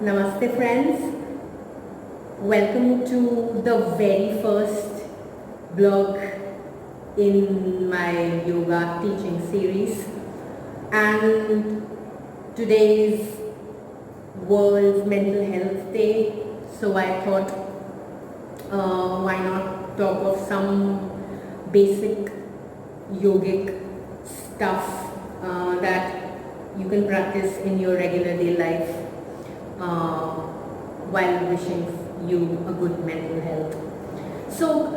Namaste friends, welcome to the very first blog in my yoga teaching series, and today is World Mental Health Day, so I thought why not talk of some basic yogic stuff that you can practice in your regular day life while wishing you a good mental health. So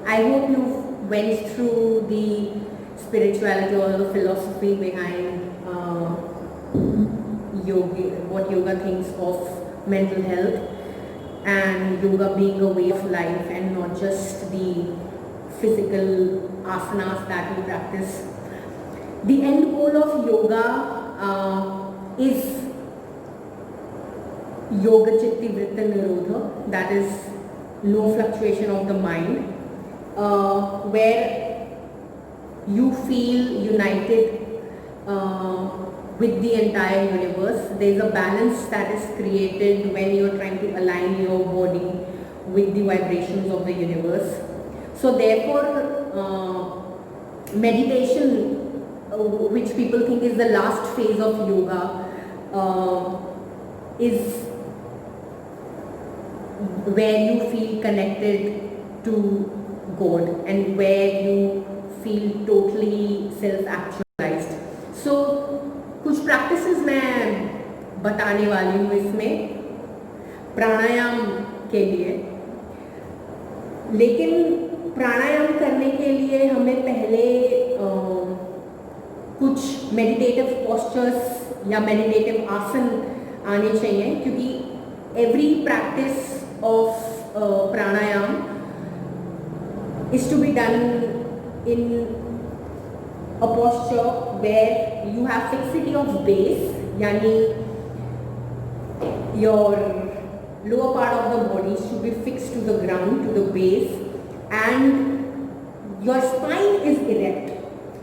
I hope you went through the spirituality or the philosophy behind yoga, what yoga thinks of mental health, and yoga being a way of life and not just the physical asanas that we practice. The end goal of yoga is Yoga Chitti Vritta Nirodha, that is no fluctuation of the mind, where you feel united with the entire universe. There is a balance that is created when you are trying to align your body with the vibrations of the universe. So therefore, meditation, which people think is the last phase of yoga, is where you feel connected to God and where you feel totally self-actualized. So कुछ practices मैं बताने वाली हूँ इसमें प्राणायाम के लिए, लेकिन प्राणायाम करने के लिए हमें पहले कुछ मेडिटेटिव पोस्चर्स या मेडिटेटिव आसन आने चाहिए, क्योंकि every practice of pranayam is to be done in a posture where you have fixity of base, yani your lower part of the body should be fixed to the ground, to the base, and your spine is erect.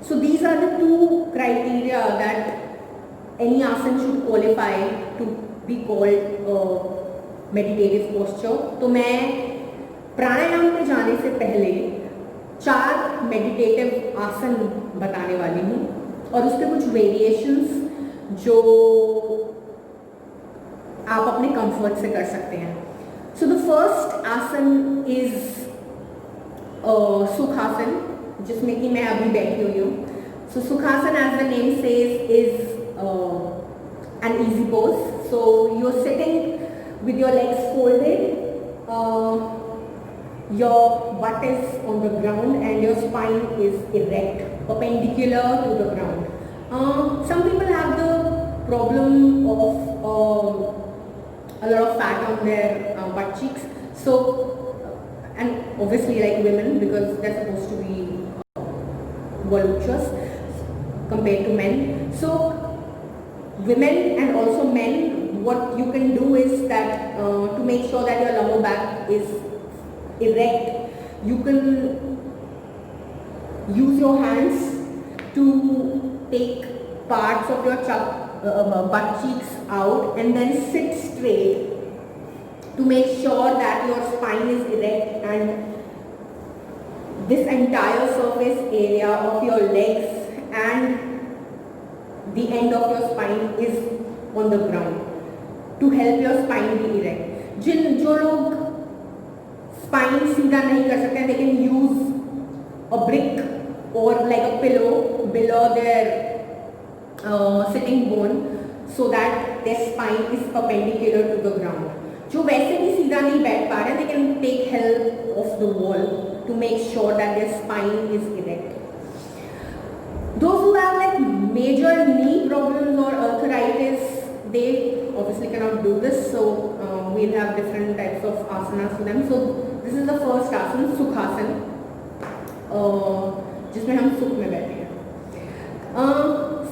So these are the two criteria that any asana should qualify to be called meditative posture. तो मैं प्राणायाम पे जाने से पहले 4 meditative आसन बताने वाली हूँ और उसके कुछ वेरिएशंस जो आप अपने कंफर्ट से कर सकते हैं. So the first asan is sukhasan, जिसमें कि मैं अभी बैठी हुई हूँ. So sukhasan, as the name says, is an easy pose. So you are sitting with your legs folded, your butt is on the ground and your spine is erect, perpendicular to the ground. Some people have the problem of a lot of fat on their butt cheeks. So, and obviously like women, because they're supposed to be voluptuous compared to men. So, women and also men, what you can do is that to make sure that your lower back is erect, you can use your hands to take parts of your butt cheeks out and then sit straight to make sure that your spine is erect and this entire surface area of your legs and the end of your spine is on the ground, to help your spine be erect. जो लोग spine सीधा नहीं कर सकते, they can use a brick or like a pillow below their sitting bone so that their spine is perpendicular to the ground. जो वैसे भी सीधा नहीं बैठ पा रहे, they can take help of the wall to make sure that their spine is erect. Those who have like major knee problems or arthritis, they obviously cannot do this, so we'll have different types of asanas for them. So this is the first asana, Sukhasan, जिसमें हम सुख में बैठे हैं.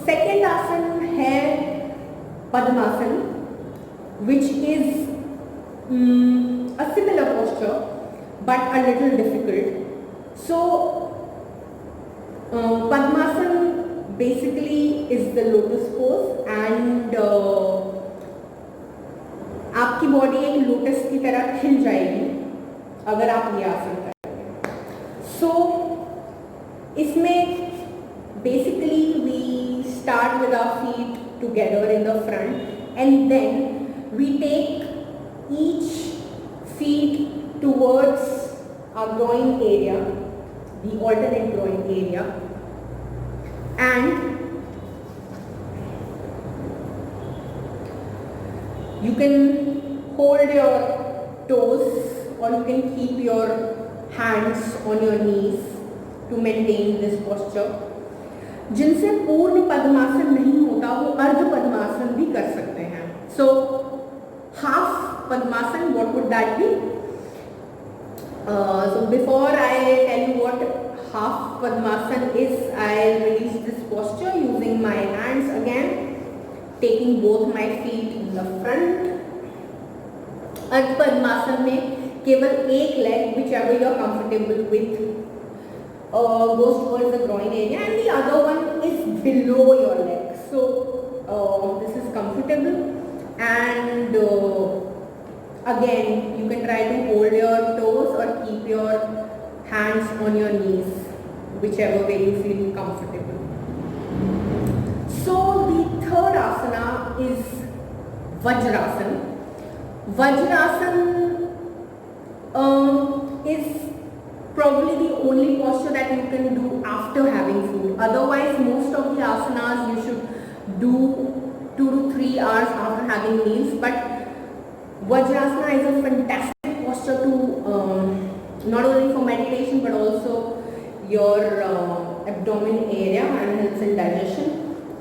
Second आसन है Padmasan, which is a similar posture but a little difficult. So Padmasan basically is the lotus pose, and अगर आप ये आसन करेंगे। सो इसमें basically we start with our feet together in the front and then we take each feet towards our groin area, the alternate groin area, and you can hold your toes or you can keep your hands on your knees to maintain this posture. जिनसे पूर्ण पद्मासन नहीं होता वो अर्ध पद्मासन भी कर सकते हैं. So half padmasana, what would that be? So before I tell you what half padmasan is, I'll release this posture using my hands again, taking both my feet in the front. अर्ध पद्मासन में केवल एक leg, whichever you are comfortable with, goes towards the groin area and the other one is below your leg. So this is comfortable, and again you can try to hold your toes or keep your hands on your knees, whichever way you feel comfortable. So the third asana is Vajrasan. Vajrasan is probably the only posture that you can do after having food. Otherwise, most of the asanas you should do 2 to 3 hours after having meals. But Vajrasana is a fantastic posture to not only for meditation but also your abdomen area and helps in digestion.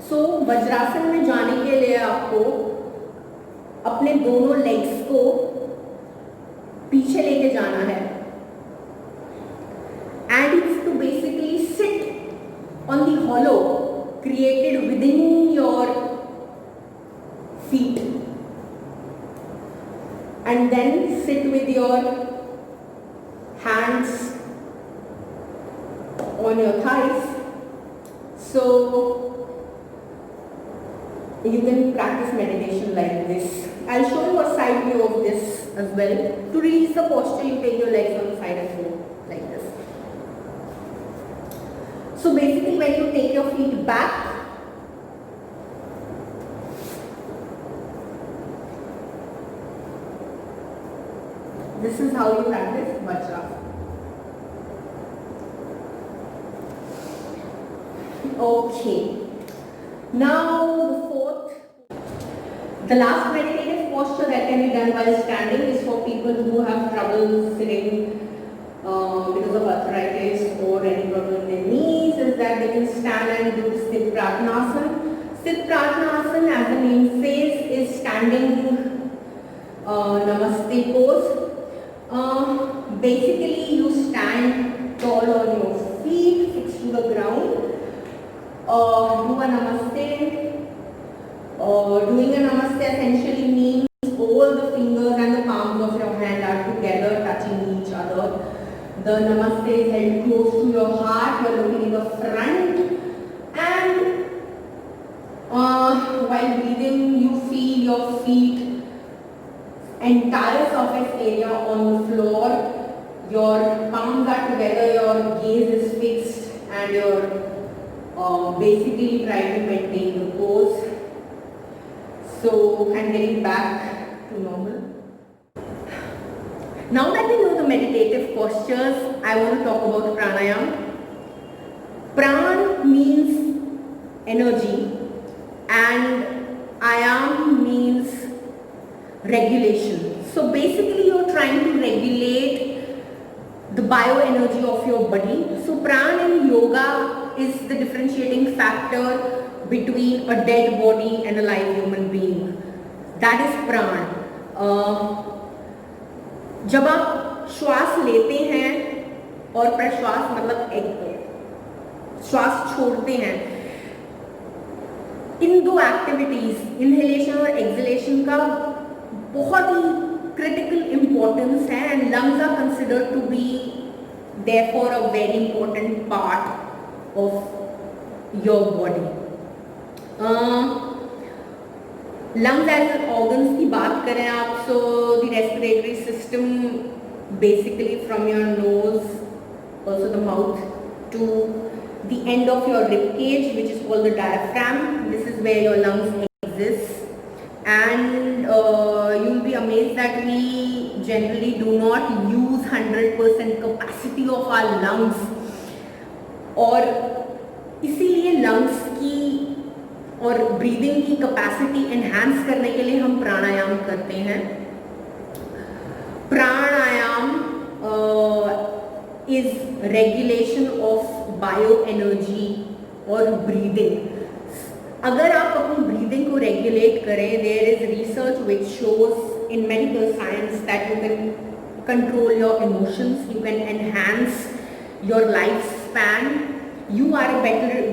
So Vajrasan में जाने के लिए आपको अपने दोनों legs को पीछे लेके जाना है. And it's to basically sit on the hollow created within your feet and then sit with your hands on your thighs. So you can practice meditation like this. I'll show you a side view of this as well. To release the posture, you take your legs on the side and go like this. So basically when you take your feet back, this is how you practice Vajrasana. Okay. Now the last meditative posture that can be done while standing is for people who have trouble sitting because of arthritis or any problem in their knees, is that they can stand and do Sthit Pratnasana. Sthit Pratnasana, as the name says, is standing Namaste pose. Basically you stand tall on your feet, fixed to the ground. Do a Namaste. Doing a Namaste essentially means all the fingers and the palms of your hand are together touching each other. The Namaste is held close to your heart, you are looking in the front, and while breathing you feel your feet, entire surface area on the floor, your palms are together, your gaze is fixed, and you're basically trying to maintain the pose. So, and getting back to normal. Now that we know the meditative postures, I want to talk about pranayama. Pran means energy and ayam means regulation. So basically you're trying to regulate the bioenergy of your body. So pran in yoga is the differentiating factor between a dead body and a live human being. That is pran. जब आप श्वास लेते हैं और प्रश्वास मतलब श्वास छोड़ते हैं, इन दो एक्टिविटीज इनहेलेशन और एक्सहेलेशन का बहुत ही क्रिटिकल इम्पोर्टेंस है and lungs are considered to be therefore a very important part of your body. Lungs as organs की बात करें आप, so the respiratory system basically from your nose, also the mouth, to the end of your rib cage, which is called the diaphragm. This is where your lungs exist. And you'll be amazed that we generally do not use 100% capacity of our lungs, और इसीलिए lungs की और breathing की capacity enhance करने के लिए हम प्राणायाम करते हैं. Pranayam is regulation of bio energy और ब्रीदिंग. अगर आप अपनी ब्रीदिंग को रेगुलेट करें, there is research which shows in medical science that you can control your emotions, you can enhance your life span, you are a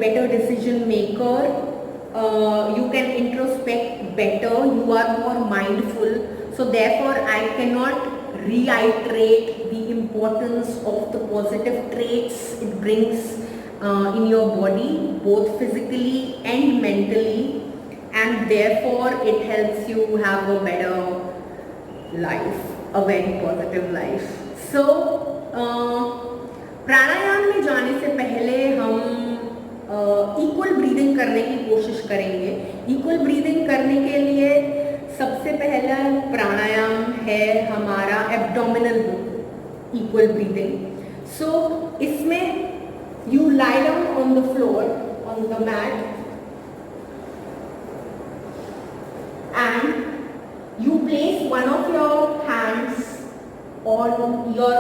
better decision maker, you can introspect better, you are more mindful. So therefore I cannot reiterate the importance of the positive traits it brings in your body, both physically and mentally, and therefore it helps you have a better life, a very positive life. So प्राणायाम में जाने से पहले हम equal breathing करने की कोशिश करेंगे. Equal breathing करने के लिए सबसे पहला प्राणायाम है हमारा एब्डोमिनल इक्वल ब्रीदिंग. सो इसमें you lie down on the floor on the mat and you place one of your hands on your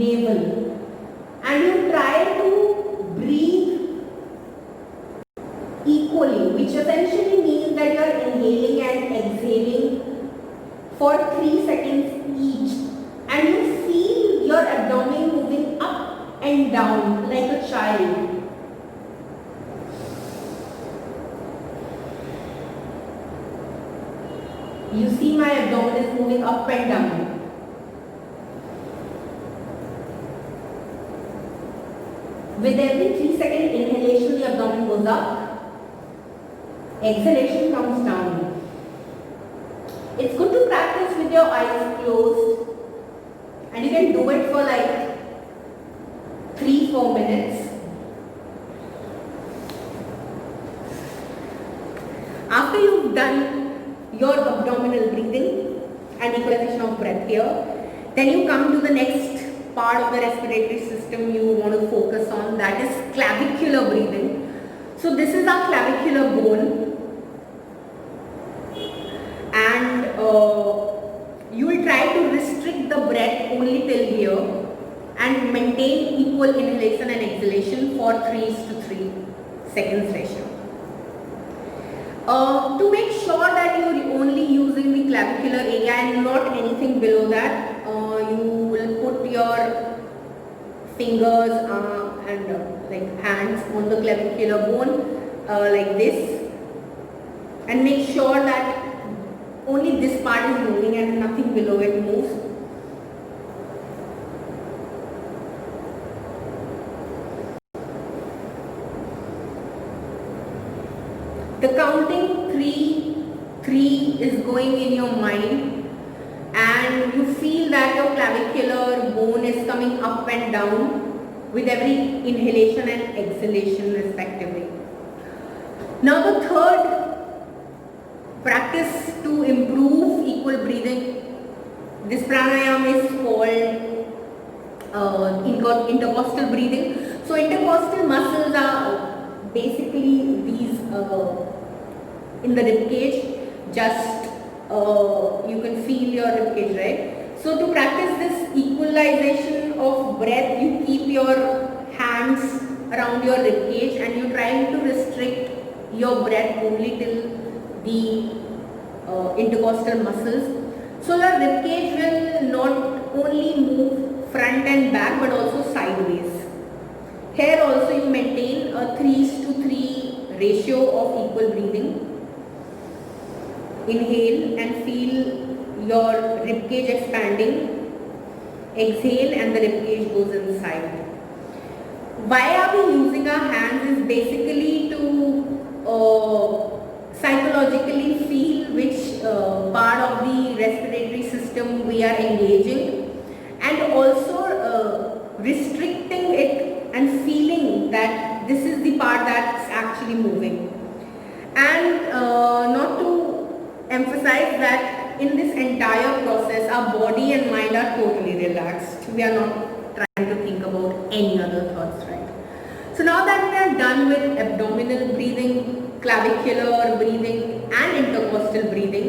navel and you try to breathe equally, which essentially means that you are inhaling and exhaling for 3 seconds each, and you feel your abdomen moving up and down like a child. You see my abdomen is moving up and down. With every 3-second inhalation, the abdomen goes up, exhalation comes down. It's good to practice with your eyes closed, and you can do it for like 3-4 minutes. After you've done your abdominal breathing and equalization of breath here, then you come to the next part of the respiratory system you want to focus on, that is clavicular breathing. So this is our clavicular bone, and you will try to restrict the breath only till here and maintain equal inhalation and exhalation for 3:3 seconds ratio. To make sure that you are only using the clavicular area and not anything below that, you will put your fingers and like hands on the clavicular bone like this, and make sure that only this part is moving and nothing below it moves. The counting 3 is going in your mind, and you feel that your clavicular bone is coming up and down with every inhalation and exhalation respectively. Now the third practice to improve equal breathing, this pranayama is called intercostal breathing. So intercostal muscles are basically these in the rib cage. Just you can feel your rib cage, right? So to practice this equalization of breath, you keep your hands around your rib cage and you trying to restrict your breath only till the intercostal muscles. So your rib cage will not only move front and back but also sideways. Here also you maintain a 3:3 ratio of equal breathing. Inhale and feel your rib cage expanding. Exhale and the rib cage goes inside. Why are we using our hands is basically to psychologically feel which part of the respiratory system we are engaging, and restricting it and feeling that this is the part that's actually moving. And not to emphasize that in this entire process, our body and mind are totally relaxed. We are not trying to think about any other thoughts, right? So now that we are done with abdominal breathing, clavicular breathing and intercostal breathing,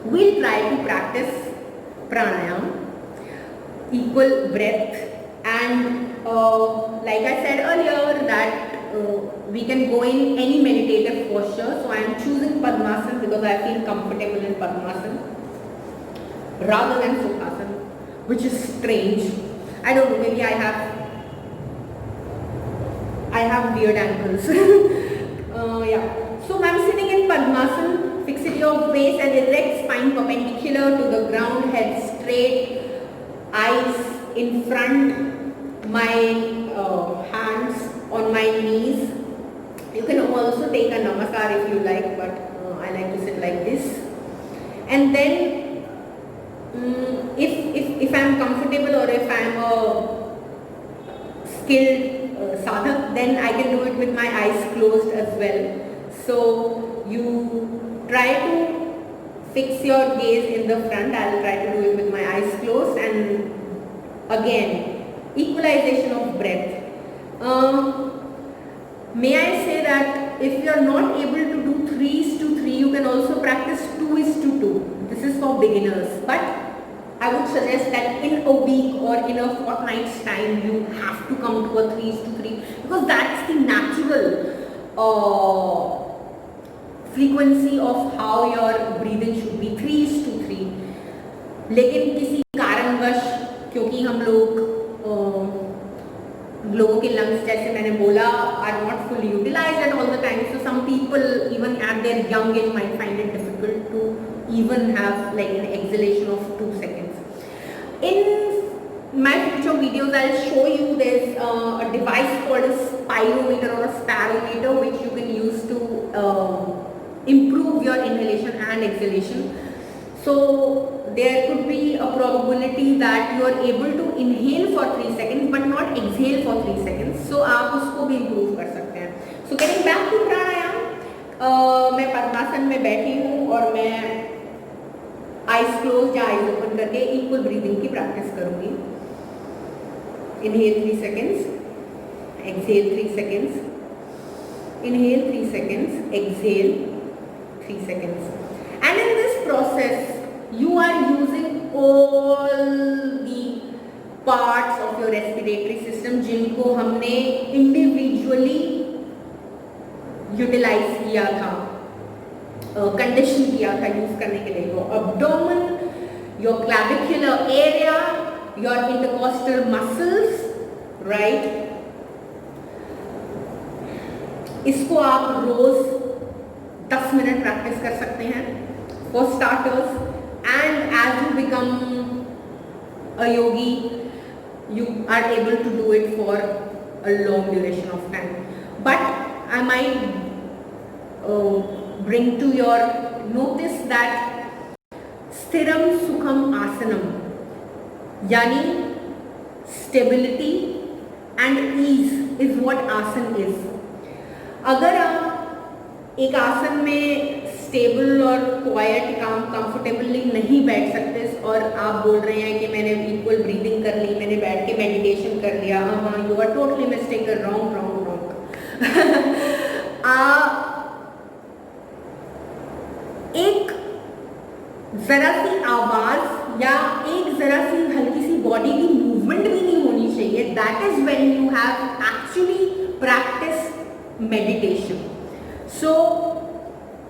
we'll try to practice pranayam, equal breath, and like I said earlier that we can go in any meditative posture. So I am choosing Padmasana because I feel comfortable in Padmasana rather than Sukhasana, which is strange. I don't know, maybe I have weird ankles. Yeah. So I'm sitting in Padmasana, fixity of base and erect, spine perpendicular to the ground, head straight, eyes in front, my hands on my knees. You can also take a namaskar if you like, but I like to sit like this. And then if I'm comfortable or if I'm a skilled sadhak, then I can do it with my eyes closed as well. So you try to fix your gaze in the front. I'll try to do it with my eyes closed, and again, equalization of breath. May I say that if you are not able to do 3:3, you can also practice 2:2. This is for beginners. But I would suggest that in a week or in a fortnight's time, you have to come to a 3:3 because that's the natural frequency of how your breathing should be, 3:3. लेकिन किसी कारणवश, क्योंकि हम लोगों के lungs, जैसे मैंने बोला, are not fully utilized at all the time. So some people even at their young age might find it difficult to even have like an exhalation of 2 seconds. In my future videos, I'll show you there's a device called a spirometer or a spirometer which you can use to improve your inhalation and exhalation. So there could be a probability that you are able to inhale for 3 seconds but not exhale for 3 seconds. So आप उसको भी improve कर सकते हैं. So getting back to pranayam, मैं पद्मासन में बैठी हूँ और मैं eyes closed या eyes open करके equal breathing की practice करूँगी. Inhale 3 seconds, exhale 3 seconds, inhale 3 seconds, exhale 3 seconds. And in this process, you are using all the parts of your respiratory system जिनको हमने individually utilize किया था, condition किया था use करने के लिए. Your abdomen, your clavicular area, your intercostal muscles, right? इसको आप रोज 10 मिनट प्रैक्टिस कर सकते हैं for starters, and as you become a yogi, you are able to do it for a long duration of time. But I might bring to your notice that sthiram sukham asanam, yani stability and ease is what asan is. अगर आप एक आसन में stable और quite comfortably नहीं बैठ सकते और आप बोल रहे हैं कि मैंने इक्वल ब्रीदिंग कर ली, मैंने बैठ के मेडिटेशन कर लिया, हाँ, you are totally mistaken, wrong. एक जरा सी आवाज या एक जरा सी हल्की सी बॉडी की मूवमेंट भी नहीं होनी चाहिए. That is when you have actually practice meditation. So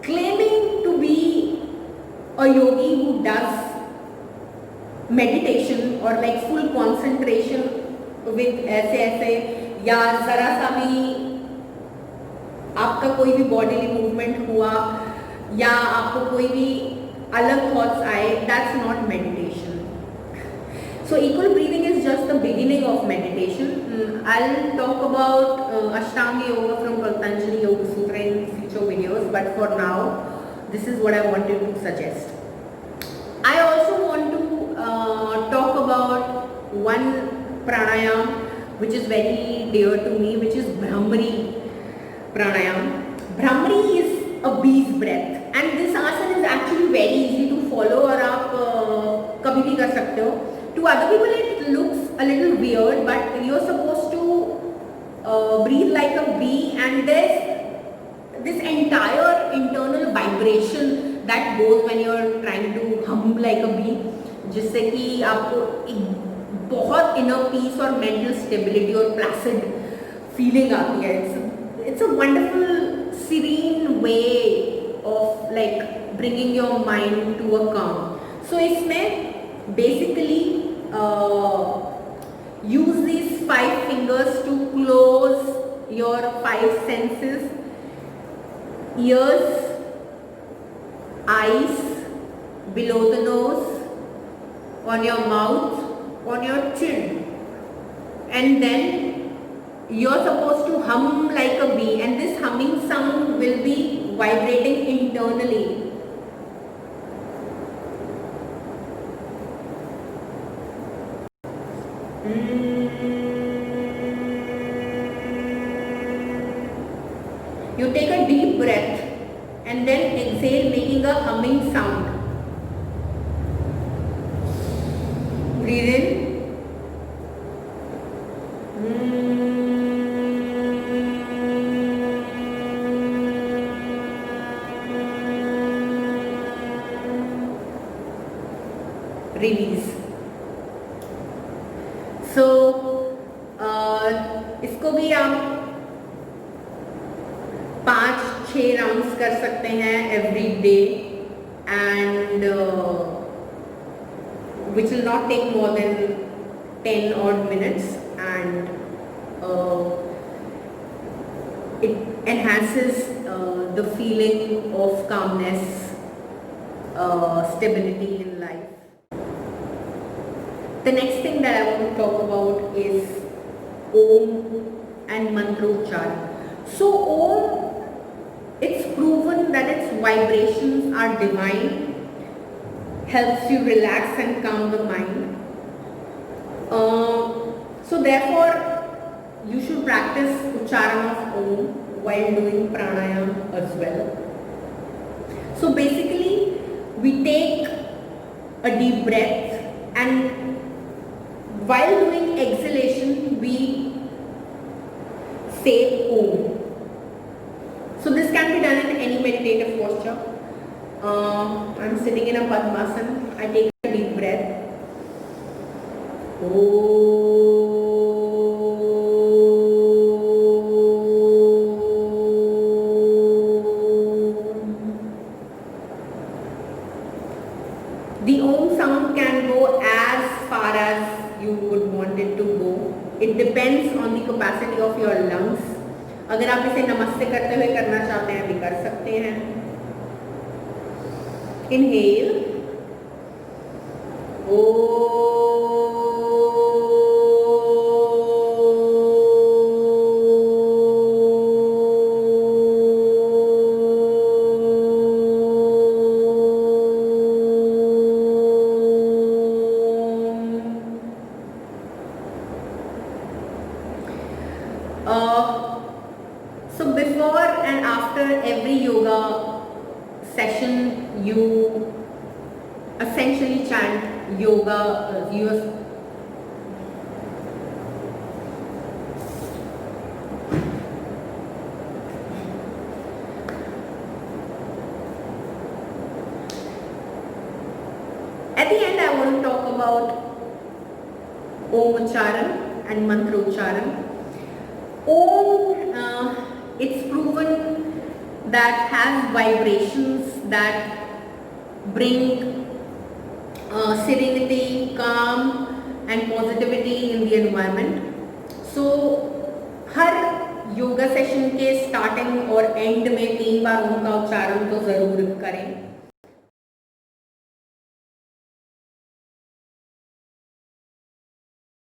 claiming to be a yogi who does meditation or like full concentration with ऐसे या जरा सा भी आपका कोई भी bodily movement हुआ या आपको कोई भी अलग thoughts आए, that's not meditation. So equal breathing is just the beginning of meditation. I'll talk about Ashtanga Yoga from Patanjali Yoga Sutra in future videos, but for now, this is what I wanted to suggest. I also want to talk about one pranayam which is very dear to me, which is Bhramari pranayam. Bhramari is a bee's breath, and this asana is actually very easy to follow, और आप कभी भी कर सकते हो. To other people it looks a little weird, but you're supposed to breathe like a bee, and there's this entire internal vibration that goes when you're trying to hum like a bee, जिससे कि आपको एक बहुत inner peace और mental stability और placid feeling आती है. It's a wonderful serene way of like bringing your mind to a calm. So इसमें basically use these 5 fingers to close your 5 senses: ears, eyes, below the nose, on your mouth, on your chin, and then you're supposed to hum like a bee, and this humming sound will be vibrating internally. You take a deep breath and then exhale, making a humming sound. Breathe in. Release. So इसको भी आप 5-6 rounds कर सकते हैं every day, and which will not take more than 10 odd minutes, and it enhances the feeling of calmness, stability in life. The next thing that I want to talk about is Om and Mantrochar. So Om, it's proven that its vibrations are divine, helps you relax and calm the mind. So therefore, you should practice Ucharan of Om while doing pranayam as well. So basically, we take a deep breath, and while doing exhalation, we say Om. So this can be done in any meditative posture. I'm sitting in a Padmasana. I take a deep breath. The Om sound can go as far as you would want it to go. It depends on the capacity of your lungs. अगर आप इसे नमस्ते करते हुए करना चाहते हैं भी कर सकते हैं. Inhale. So before and after every yoga session, you essentially chant yoga. At the end, I want to talk about Om Ucharan and Mantra Ucharan. Om, it's proven that has vibrations that bring serenity, calm and positivity in the environment. So her yoga session के starting और and में 3 बार ओम का उच्चारण तो ज़रूर करें.